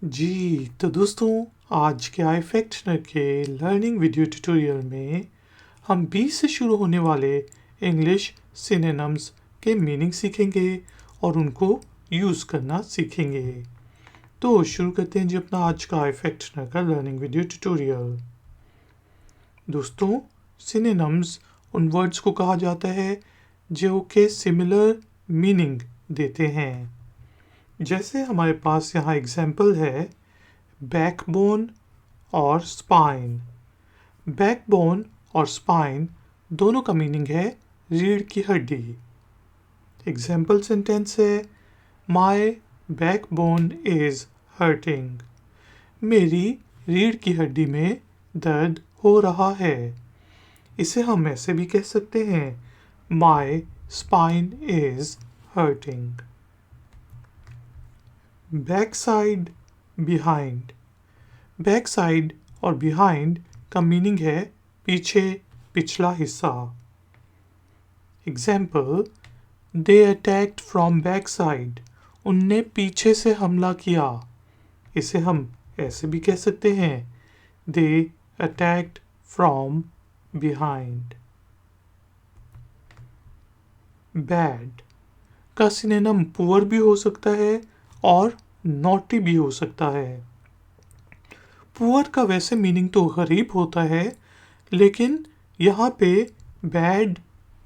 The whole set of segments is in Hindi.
जी, तो दोस्तों आज के आई फैक्शनर के लर्निंग वीडियो ट्यूटोरियल में हम बी से शुरू होने वाले इंग्लिश सिनोनिम्स के मीनिंग सीखेंगे और उनको यूज़ करना सीखेंगे। तो शुरू करते हैं जी अपना आज का आई फैक्शनर का लर्निंग वीडियो ट्यूटोरियल। दोस्तों, सिनोनिम्स उन वर्ड्स को कहा जाता है जो के सिमिलर मीनिंग देते हैं। जैसे हमारे पास यहाँ एग्जाम्पल है बैकबोन और स्पाइन। बैकबोन और स्पाइन दोनों का मीनिंग है रीढ़ की हड्डी। एग्जाम्पल सेंटेंस है माई बैकबोन इज हर्टिंग। मेरी रीढ़ की हड्डी में दर्द हो रहा है। इसे हम ऐसे भी कह सकते हैं my spine is hurting. Back side, behind. Back side और बिहाइंड का मीनिंग है पीछे, पिछला हिस्सा। Example they attacked from back side. उनने पीछे से हमला किया। इसे हम ऐसे भी कह सकते हैं दे अटैक्ड फ्रॉम बिहाइंड। बैड का सिनोनिम पुअर भी हो सकता है और नॉटी भी हो सकता है। पुअर का वैसे मीनिंग तो गरीब होता है, लेकिन यहाँ पे बैड,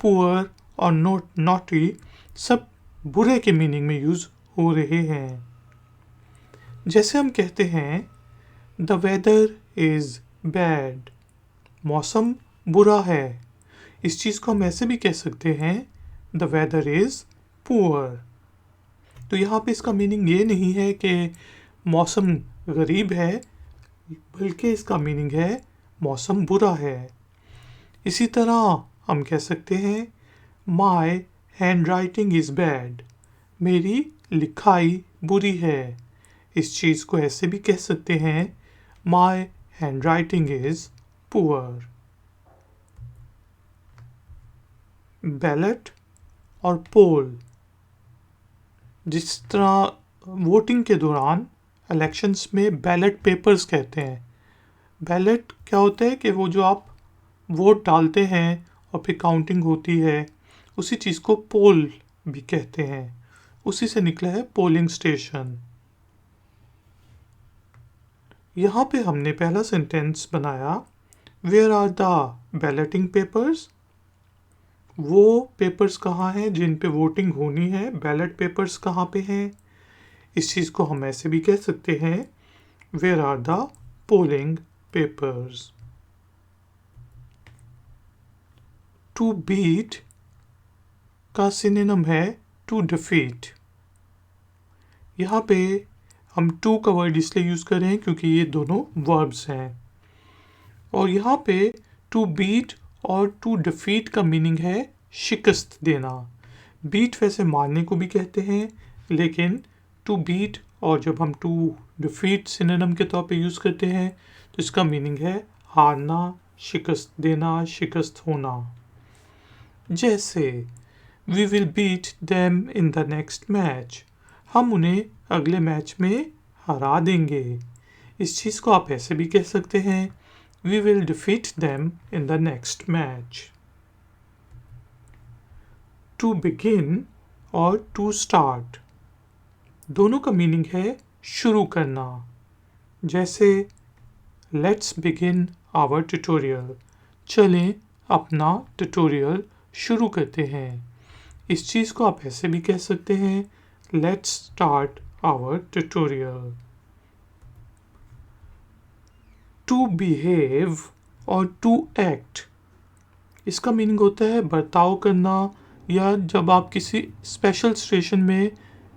पुअर और नॉटी सब बुरे के मीनिंग में यूज हो रहे हैं। जैसे हम कहते हैं द वेदर इज बैड, मौसम बुरा है। इस चीज को हम ऐसे भी कह सकते हैं द वेदर इज पुअर। तो यहाँ पे इसका मीनिंग ये नहीं है कि मौसम गरीब है, बल्कि इसका मीनिंग है मौसम बुरा है। इसी तरह हम कह सकते हैं my hand writing is bad, मेरी लिखाई बुरी है। इस चीज़ को ऐसे भी कह सकते हैं my hand writing is poor. Ballot और पोल। जिस तरह वोटिंग के दौरान इलेक्शंस में बैलेट पेपर्स कहते हैं। बैलेट क्या होता है कि वो जो आप वोट डालते हैं और फिर काउंटिंग होती है, उसी चीज़ को पोल भी कहते हैं। उसी से निकला है पोलिंग स्टेशन। यहाँ पे हमने पहला सेंटेंस बनाया where are the balloting papers. वो पेपर्स कहाँ हैं जिन पे वोटिंग होनी है, बैलेट पेपर्स कहाँ पे हैं। इस चीज़ को हम ऐसे भी कह सकते हैं where are the polling papers. To beat का सिनोनिम है टू डिफीट। यहाँ पे हम टू का वर्ड इसलिए यूज़ कर रहे हैं क्योंकि ये दोनों वर्ब्स हैं। और यहाँ पे टू बीट और टू डिफीट का मीनिंग है शिकस्त देना। बीट वैसे मारने को भी कहते हैं, लेकिन टू बीट और जब हम टू डिफीट सिनोनिम के तौर पे यूज़ करते हैं तो इसका मीनिंग है हारना, शिकस्त देना, शिकस्त होना। जैसे we will beat them in the next match, हम उन्हें अगले मैच में हरा देंगे। इस चीज़ को आप ऐसे भी कह सकते हैं we will defeat them in the next match. To begin और टू स्टार्ट दोनों का मीनिंग है शुरू करना। जैसे लेट्स बिगिन आवर ट्यूटोरियल, चलें अपना ट्यूटोरियल शुरू करते हैं। इस चीज़ को आप ऐसे भी कह सकते हैं let's start our tutorial. To behave और टू एक्ट, इसका मीनिंग होता है बर्ताव करना, या जब आप किसी स्पेशल सिचुएशन में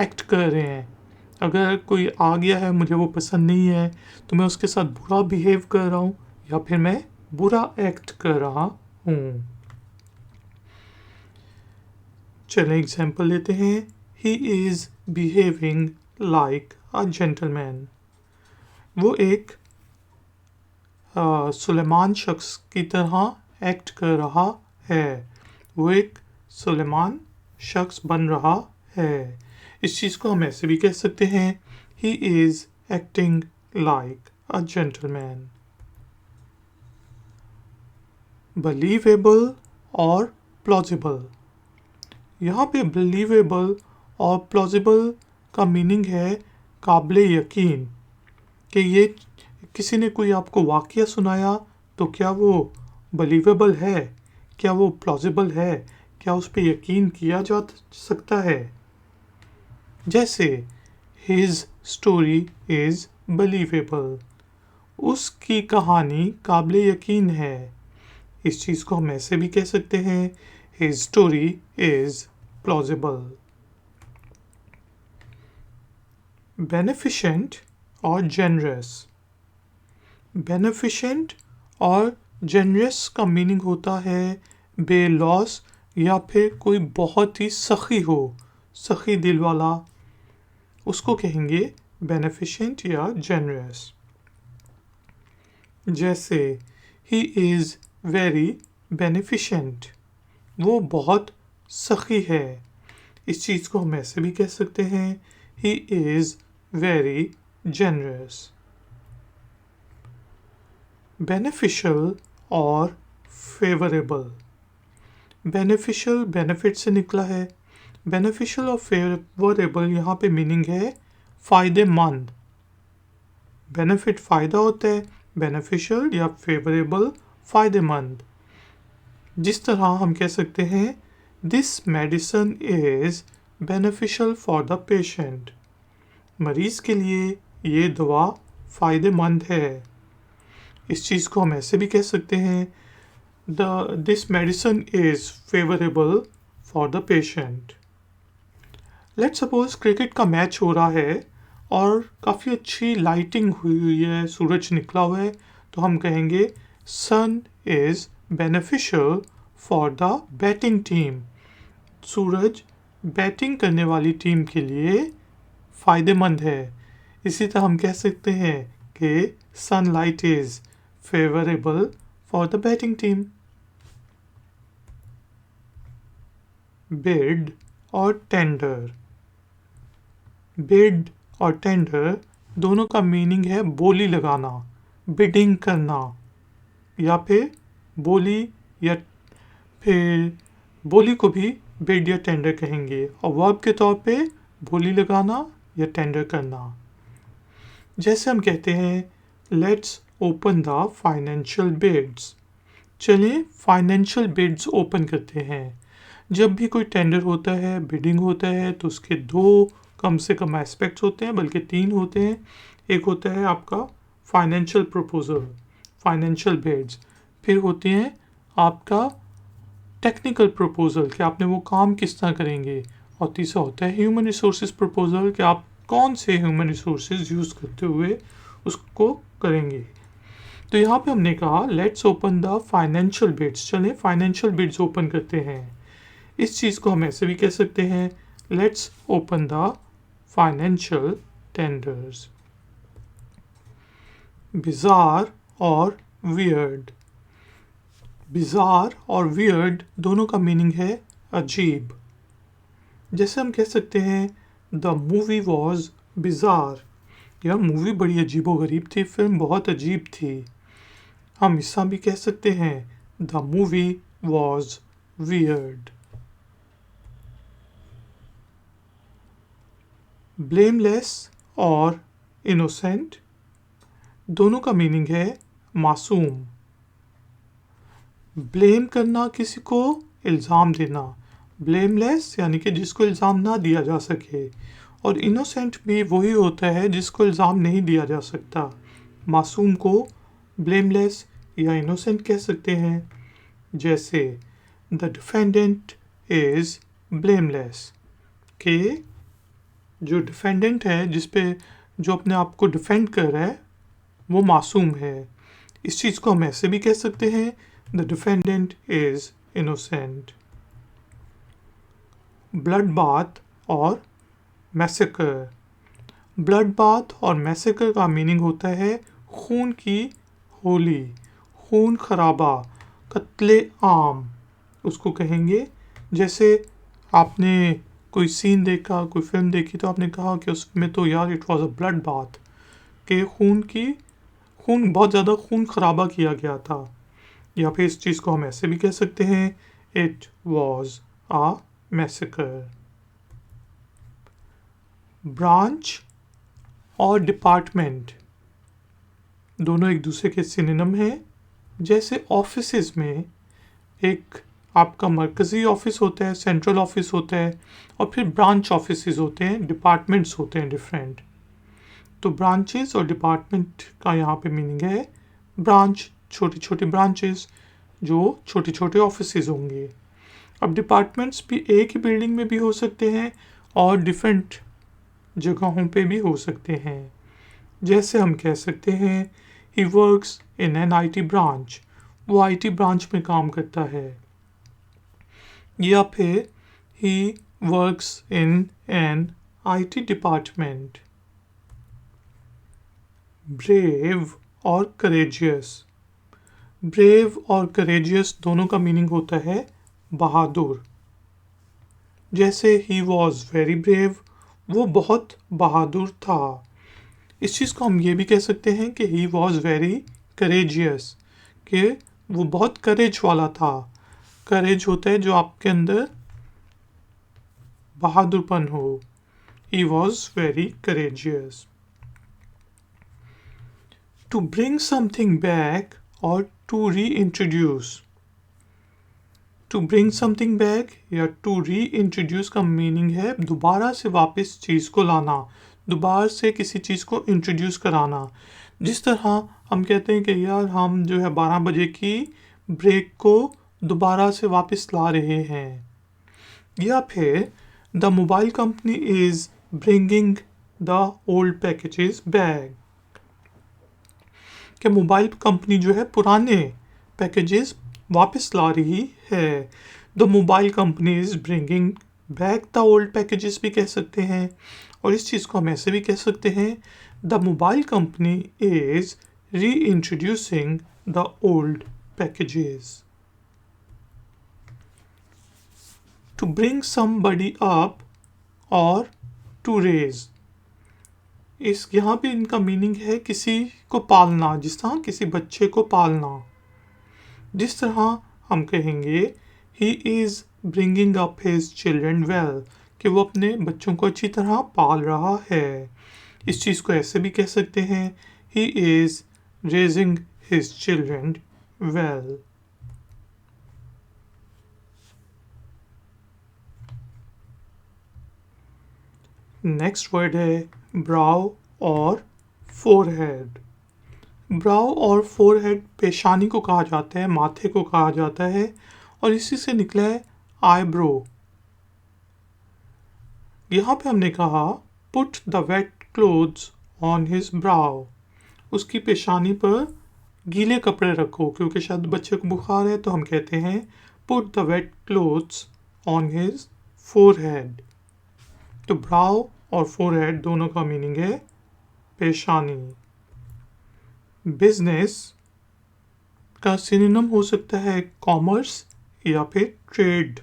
एक्ट कर रहे हैं। अगर कोई आ गया है, मुझे वो पसंद नहीं है, तो मैं उसके साथ बुरा बिहेव कर रहा हूँ या फिर मैं बुरा एक्ट कर रहा हूँ। चलें एग्जाम्पल लेते हैं। He is behaving like a gentleman, वो एक सुलेमान शख्स की तरह एक्ट कर रहा है। वो एक सुलेमान शख्स बन रहा है। इस चीज़ को हम ऐसे भी कह सकते हैं he is acting like a gentleman. Believable और plausible. यहाँ पे believable और plausible का मीनिंग है काबिले यकीन, कि ये किसी ने कोई आपको वाकया सुनाया तो क्या वो believable है, क्या वो plausible है, क्या उस पे यकीन किया जा सकता है. जैसे his story is believable, उसकी कहानी काबिले यकीन है. इस चीज को हम ऐसे भी कह सकते हैं, his story is plausible. Beneficent और generous. Beneficent और generous का मीनिंग होता है बेलॉस या फिर कोई बहुत ही सखी हो, सखी दिल वाला, उसको कहेंगे beneficent या generous. जैसे he is very beneficent, वो बहुत सखी है. इस चीज को हम ऐसे भी कह सकते हैं, he is very generous. Beneficial और favorable. Beneficial benefit से निकला है. Beneficial और favorable यहाँ पे मीनिंग है फायदेमंद. Benefit फायदा होता है, beneficial या favorable फायदेमंद. जिस तरह हम कह सकते हैं this medicine is beneficial for the patient, मरीज के लिए ये दवा फायदेमंद है. इस चीज को हम ऐसे भी कह सकते हैं this medicine is favorable for the patient. Let's suppose cricket का मैच हो रहा है और काफ़ी अच्छी लाइटिंग हुई है, सूरज निकला हुआ है, तो हम कहेंगे sun is beneficial for the batting team, Suraj batting करने वाली टीम के लिए फ़ायदेमंद है. इसी तरह हम कह सकते हैं कि sunlight is favorable for the batting team. Bid और tender. Bid और tender दोनों का मीनिंग है बोली लगाना, बिडिंग करना, या फिर बोली, या फिर बोली को भी बिड या टेंडर कहेंगे, और वर्ब के तौर पे बोली लगाना या टेंडर करना. जैसे हम कहते हैं let's open the financial bids, चलिए फाइनेंशियल बिड्स ओपन करते हैं. जब भी कोई टेंडर होता है, बिडिंग होता है, तो उसके दो कम से कम एस्पेक्ट्स होते हैं, बल्कि तीन होते हैं. एक होता है आपका फाइनेंशियल प्रपोजल, फाइनेंशियल बिड्स, फिर होती हैं आपका टेक्निकल प्रपोजल कि आपने वो काम किस तरह करेंगे, और तीसरा होता है ह्यूमन रिसोर्सेज प्रपोजल कि आप कौन से ह्यूमन रिसोर्सेज यूज़ करते हुए उसको करेंगे. तो यहाँ पे हमने कहा let's open the financial bids, चलें फाइनेंशियल बिड्स ओपन करते हैं. इस चीज़ को हम ऐसे भी कह सकते हैं let's open the financial tenders. Bizarre और वियर्ड. बिजार और वियर्ड दोनों का मीनिंग है अजीब. जैसे हम कह सकते हैं द मूवी वॉज बिजार, यह मूवी बड़ी अजीबोगरीब थी, फिल्म बहुत अजीब थी. हम ऐसा भी कह सकते हैं the movie was weird. Blameless और इनोसेंट दोनों का मीनिंग है मासूम. ब्लेम करना, किसी को इल्ज़ाम देना, ब्लेमलेस यानी कि जिसको इल्ज़ाम ना दिया जा सके, और इनोसेंट भी वही होता है जिसको इल्ज़ाम नहीं दिया जा सकता. मासूम को ब्लेमलेस या इनोसेंट कह सकते हैं. जैसे द डिफेंडेंट इज़ ब्लेमलेस, कि जो डिफेंडेंट है, जिस पे जो अपने आप को डिफेंड कर रहा है, वो मासूम है. इस चीज़ को हम ऐसे भी कह सकते हैं the defendant is innocent. Blood bath और मैसेकर. ब्लड बाथ और मैसेकर का मीनिंग होता है खून की होली, खून खराबा, कत्ले आम उसको कहेंगे. जैसे आपने कोई सीन देखा, कोई फिल्म देखी, तो आपने कहा कि उसमें तो यार it was a blood bath, कि खून बहुत ज़्यादा खून खराबा किया गया था। या फिर इस चीज़ को हम ऐसे भी कह सकते हैं, it was a massacre. Branch और डिपार्टमेंट दोनों एक दूसरे के सिनोनिम हैं। जैसे ऑफिसेज में एक आपका मरकज़ी ऑफिस होता है, सेंट्रल ऑफिस होता है, और फिर ब्रांच ऑफिसेज होते हैं, डिपार्टमेंट्स होते हैं डिफरेंट। तो ब्रांचेस और डिपार्टमेंट का यहाँ पे मीनिंग है ब्रांच, छोटी छोटी ब्रांचेस जो छोटे छोटे ऑफिसेज होंगे। अब डिपार्टमेंट्स भी एक ही बिल्डिंग में भी हो सकते हैं और डिफरेंट जगहों पे भी हो सकते हैं। जैसे हम कह सकते हैं he works in an IT branch, वो आईटी ब्रांच में काम करता है। या फिर he works in an IT department. Brave और करेजियस। ब्रेव और करेजियस दोनों का मीनिंग होता है बहादुर। जैसे ही वॉज वेरी ब्रेव, वो बहुत बहादुर था। इस चीज़ को हम ये भी कह सकते हैं कि ही वॉज वेरी करेजियस, कि वो बहुत करेज वाला था। करेज होता है जो आपके अंदर बहादुरपन हो। He was very courageous. To bring something back और to reintroduce. To bring something back या टू री इंट्रोड्यूस का मीनिंग है दोबारा से वापस चीज़ को लाना, दोबारा से किसी चीज़ को इंट्रोड्यूस कराना। जिस तरह हम कहते हैं कि यार हम जो है 12 बजे की ब्रेक को दोबारा से वापस ला रहे हैं। या फिर the mobile company is bringing the old packages back, कि मोबाइल कंपनी जो है पुराने पैकेजेस वापस ला रही है। The mobile company is bringing back the old packages भी कह सकते हैं। और इस चीज़ को हम ऐसे भी कह सकते हैं the mobile company is reintroducing the old packages. To bring somebody up और टू रेज, इस यहाँ पे इनका मीनिंग है किसी को पालना, जिस तरह किसी बच्चे को पालना। जिस तरह हम कहेंगे he is bringing up his children well, कि वो अपने बच्चों को अच्छी तरह पाल रहा है। इस चीज़ को ऐसे भी कह सकते हैं he is raising his children well. Next word है ब्राउ और फोरहेड। ब्राउ और फोरहेड पेशानी को कहा जाता है, माथे को कहा जाता है, और इसी से निकला है आईब्रो। यहाँ पे हमने कहा put the wet clothes on his brow, उसकी पेशानी पर गीले कपड़े रखो, क्योंकि शायद बच्चे को बुखार है तो हम कहते हैं put the wet clothes on his forehead. तो ब्राउ और फोरहेड दोनों का मीनिंग है पेशानी। बिजनेस का सिनोनिम हो सकता है कॉमर्स या फिर ट्रेड।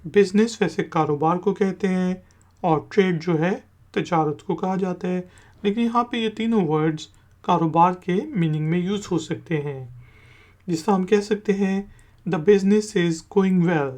बिजनेस वैसे कारोबार को कहते हैं और ट्रेड जो है तजारत को कहा जाता है, लेकिन यहाँ पे ये तीनों वर्ड्स कारोबार के मीनिंग में यूज़ हो सकते हैं। जिससे हम कह सकते हैं the business is going well,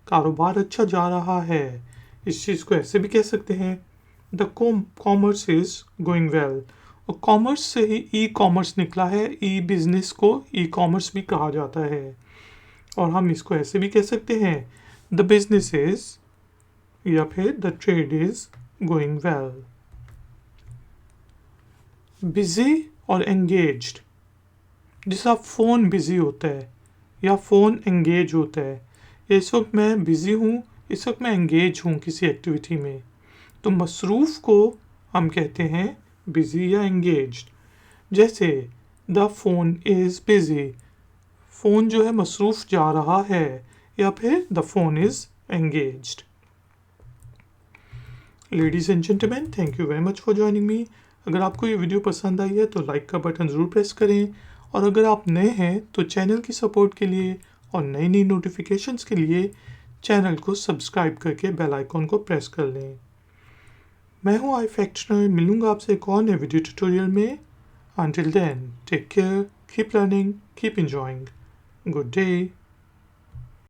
कारोबार अच्छा जा रहा है। इस चीज़ को ऐसे भी कह सकते हैं the commerce is going well, और कॉमर्स से ही ई कॉमर्स निकला है, ई बिजनेस को ई कॉमर्स भी कहा जाता है। और हम इसको ऐसे भी कह सकते हैं द बिजनेस इज या फिर the trade is going well. Busy और एंगेज्ड, जैसा फ़ोन बिजी होता है या फ़ोन एंगेज होता है, इस वक्त मैं बिज़ी हूँ, इस वक्त मैं एंगेज हूँ किसी एक्टिविटी में, तो मसरूफ़ को हम कहते हैं बिजी या एंगेज्ड। जैसे the phone is busy, phone जो है मसरूफ़ जा रहा है, या फिर the phone is engaged. Ladies and gentleman, thank you very much for joining me. अगर आपको ये वीडियो पसंद आई है तो लाइक का बटन ज़रूर प्रेस करें, और अगर आप नए हैं तो चैनल की सपोर्ट के लिए और नई नई नोटिफिकेशंस के लिए चैनल को सब्सक्राइब करके बेल आइकॉन को प्रेस कर लें। मैं हूँ आई फैक्शनर, मिलूंगा आपसे एक और नए वीडियो ट्यूटोरियल में। Until then, take care, keep learning, keep enjoying. Good day.